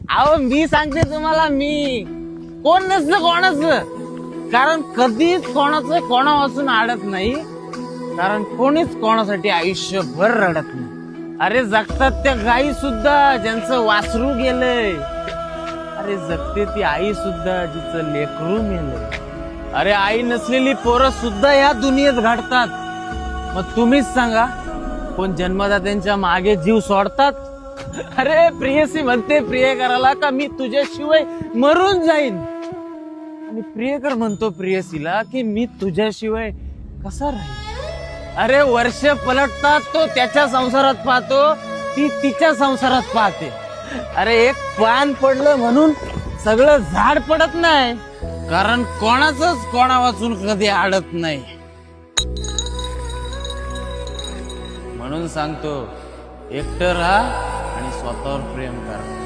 अहो मी सांगते तुम्हाला, मी कोण नसलं कोणाचं, कारण कधीच कोणाचं कोणापासून अडत नाही, कारण कोणीच कोणासाठी आयुष्यभर रडत नाही. अरे जगतात त्या गायी सुद्धा ज्यांचं वासरू गेलंय, अरे जगते ती आई सुद्धा जिचं लेकरू मेलंय. अरे आई नसलेली पोरं सुद्धा या दुनियेत घडतात. मग तुम्हीच सांगा, कोण जन्मदात्यांच्या मागे जीव सोडतात? अरे प्रियसी म्हणते प्रियकराला का मी तुझ्याशिवाय मरून जाईन, आणि प्रियकर म्हणतो प्रियसीला की मी तुझ्याशिवाय कसा राहील. अरे वर्ष पलटतात, तो त्याच्या संसारात पाहतो, ती तिच्या संसारात पाहते. अरे एक पान पडलं म्हणून सगळं झाड पडत नाही, कारण कोणाचंच कोणा वाचून कधी अडत नाही. म्हणून सांगतो, एकटं राहा आणि स्वतःवर प्रेम करा.